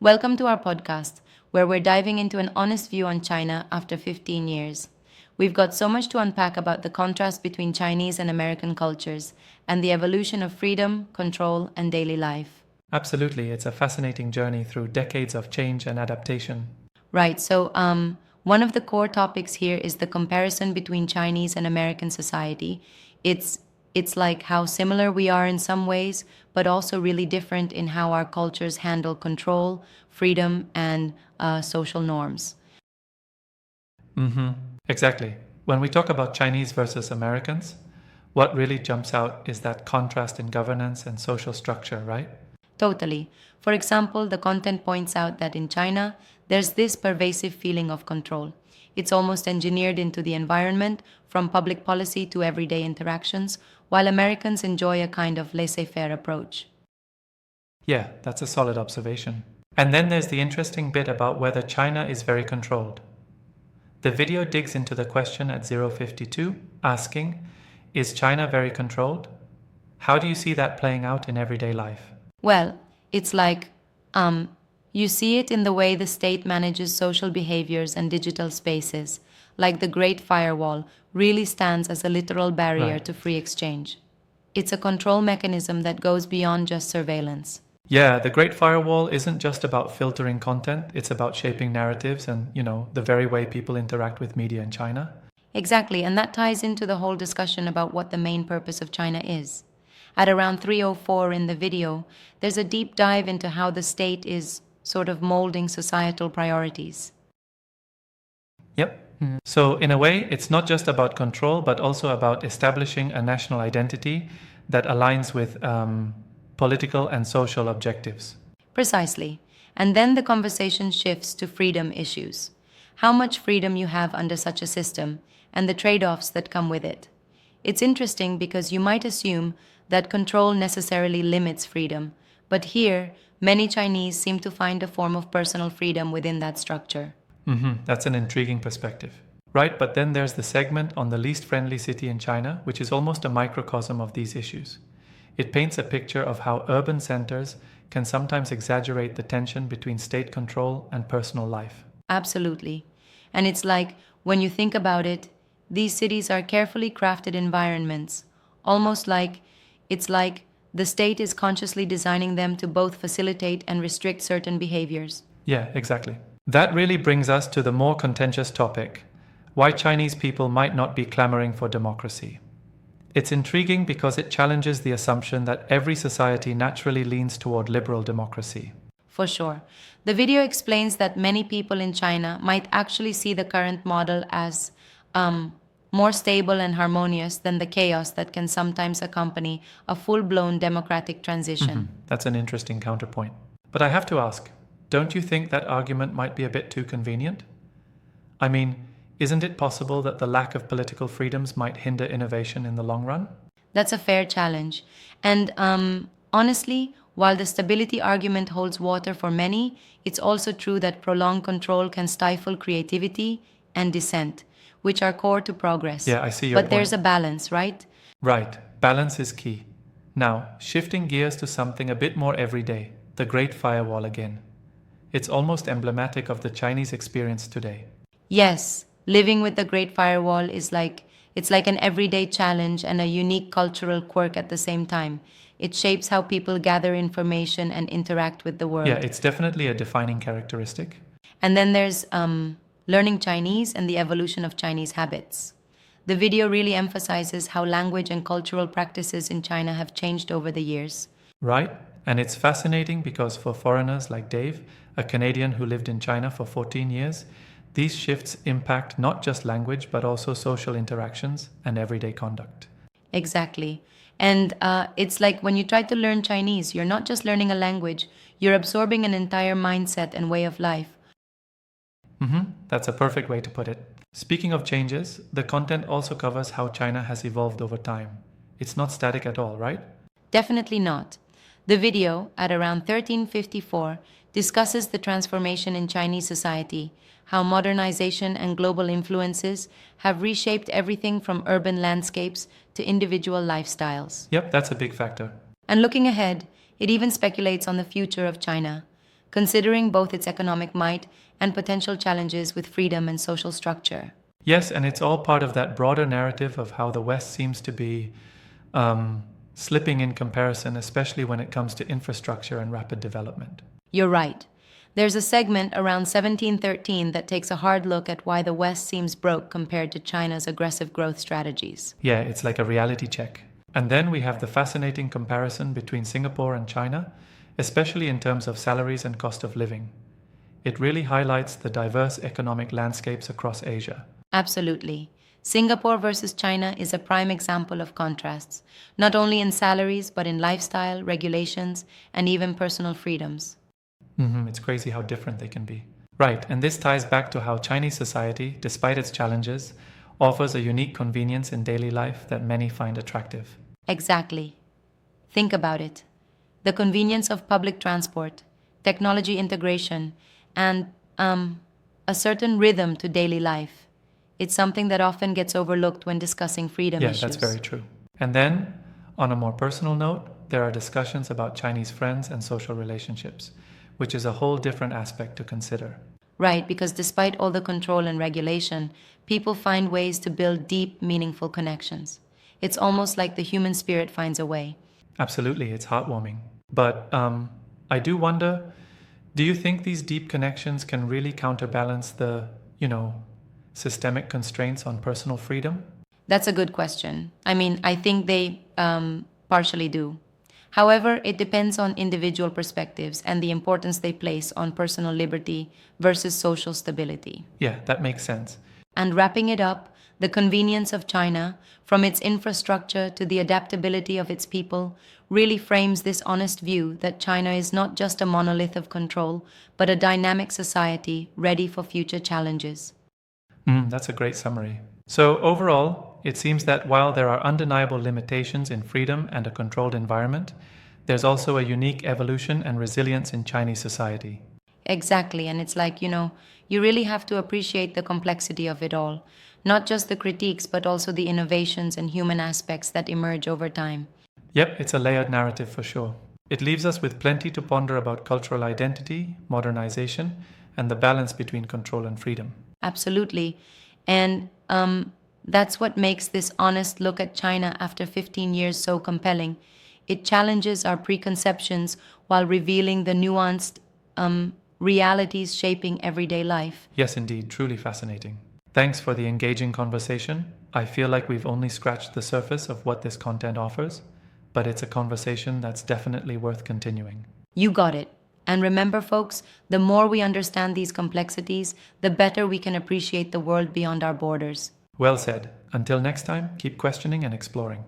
Welcome to our podcast, where we're diving into an honest view on China after 15 years. We've got so much to unpack about the contrast between Chinese and American cultures and the evolution of freedom, control, and daily life. Absolutely, it's a fascinating journey through decades of change and adaptation. Right, one of the core topics here is the comparison between Chinese and American society. It's it's like how similar we are in some ways, but also really different in how our cultures handle control, freedom, and social norms. Mm-hmm. Exactly. When we talk about Chinese versus Americans, what really jumps out is that contrast in governance and social structure, right? Totally. For example, the content points out that in China, there's this pervasive feeling of control. It's almost engineered into the environment, from public policy to everyday interactions, while Americans enjoy a kind of laissez faire approach. Yeah, that's a solid observation. And then there's the interesting bit about whether China is very controlled. The video digs into the question at 052, asking, is China very controlled? How do you see that playing out in everyday life? Well, it's like, you see it in the way the state manages social behaviors and digital spaces, like the Great Firewall really stands as a literal barrier Right. to free exchange. It's a control mechanism that goes beyond just surveillance. Yeah, the Great Firewall isn't just about filtering content, it's about shaping narratives and, the very way people interact with media in China. Exactly, and that ties into the whole discussion about what the main purpose of China is. At around 304 in the video, there's a deep dive into how the state is sort of molding societal priorities. Yep. So, in a way, it's not just about control, but also about establishing a national identity that aligns with political and social objectives. Precisely. And then the conversation shifts to freedom issues. How much freedom you have under such a system, and the trade offs that come with it. It's interesting because you might assume that control necessarily limits freedom, but here, many Chinese seem to find a form of personal freedom within that structure. That's an intriguing perspective. Right, but then there's the segment on the least friendly city in China, which is almost a microcosm of these issues. It paints a picture of how urban centers can sometimes exaggerate the tension between state control and personal life. Absolutely. And it's like, when you think about it, these cities are carefully crafted environments, almost like it's like the state is consciously designing them to both facilitate and restrict certain behaviors. Yeah, exactly. That really brings us to the more contentious topic: why Chinese people might not be clamoring for democracy. It's intriguing because it challenges the assumption that every society naturally leans toward liberal democracy. For sure. The video explains that many people in China might actually see the current model as more stable and harmonious than the chaos that can sometimes accompany a full blown democratic transition. That's an interesting counterpoint. But I have to ask, don't you think that argument might be a bit too convenient? I mean, isn't it possible that the lack of political freedoms might hinder innovation in the long run? That's a fair challenge. And honestly, while the stability argument holds water for many, it's also true that prolonged control can stifle creativity and dissent, which are core to progress. Yeah, I see your But point. there's a balance, right? Right, balance is key. Now, shifting gears to something a bit more everyday, the Great Firewall again. It's almost emblematic of the Chinese experience today. Yes, living with the Great Firewall is like it's like an everyday challenge and a unique cultural quirk at the same time. It shapes how people gather information and interact with the world. Yeah, it's definitely a defining characteristic. And then there's learning Chinese and the evolution of Chinese habits. The video really emphasizes how language and cultural practices in China have changed over the years. Right? And it's fascinating because for foreigners like Dave, a Canadian who lived in China for 14 years, these shifts impact not just language but also social interactions and everyday conduct. Exactly. And it's like when you try to learn Chinese, you're not just learning a language, you're absorbing an entire mindset and way of life. That's a perfect way to put it. Speaking of changes, the content also covers how China has evolved over time. It's not static at all, right? Definitely not. The video, at around 1354, discusses the transformation in Chinese society, how modernization and global influences have reshaped everything from urban landscapes to individual lifestyles. Yep, that's a big factor. And looking ahead, it even speculates on the future of China. considering both its economic might and potential challenges with freedom and social structure. Yes, and it's all part of that broader narrative of how the West seems to be slipping in comparison, especially when it comes to infrastructure and rapid development. You're right. There's a segment around 1713 that takes a hard look at why the West seems broke compared to China's aggressive growth strategies. Yeah, it's like a reality check. And then we have the fascinating comparison between Singapore and China, especially in terms of salaries and cost of living. It really highlights the diverse economic landscapes across Asia. Absolutely. Singapore versus China is a prime example of contrasts, not only in salaries, but in lifestyle, regulations, and even personal freedoms. It's crazy how different they can be. Right, and this ties back to how Chinese society, despite its challenges, offers a unique convenience in daily life that many find attractive. Exactly. Think about it. The convenience of public transport, technology integration, and, a certain rhythm to daily life. It's something that often gets overlooked when discussing freedom issues. Yeah, that's very true. And then, on a more personal note, there are discussions about Chinese friends and social relationships, which is a whole different aspect to consider. Right, because despite all the control and regulation, people find ways to build deep, meaningful connections. It's almost like the human spirit finds a way. Absolutely, it's heartwarming. But I do wonder, do you think these deep connections can really counterbalance the, systemic constraints on personal freedom? That's a good question. I think they partially do. However, it depends on individual perspectives and the importance they place on personal liberty versus social stability. Yeah, that makes sense. And wrapping it up, the convenience of China, from its infrastructure to the adaptability of its people, really frames this honest view that China is not just a monolith of control, but a dynamic society ready for future challenges. That's a great summary. So, overall, it seems that while there are undeniable limitations in freedom and a controlled environment, there's also a unique evolution and resilience in Chinese society. Exactly, and it's like, you really have to appreciate the complexity of it all, not just the critiques, but also the innovations and human aspects that emerge over time. Yep, it's a layered narrative for sure. It leaves us with plenty to ponder about cultural identity, modernization, and the balance between control and freedom. Absolutely. And that's what makes this honest look at China after 15 years so compelling. It challenges our preconceptions while revealing the nuanced realities shaping everyday life. Yes, indeed, truly fascinating. Thanks for the engaging conversation. I feel like we've only scratched the surface of what this content offers, but it's a conversation that's definitely worth continuing. You got it. And remember, folks, the more we understand these complexities, the better we can appreciate the world beyond our borders. Well said. Until next time, keep questioning and exploring.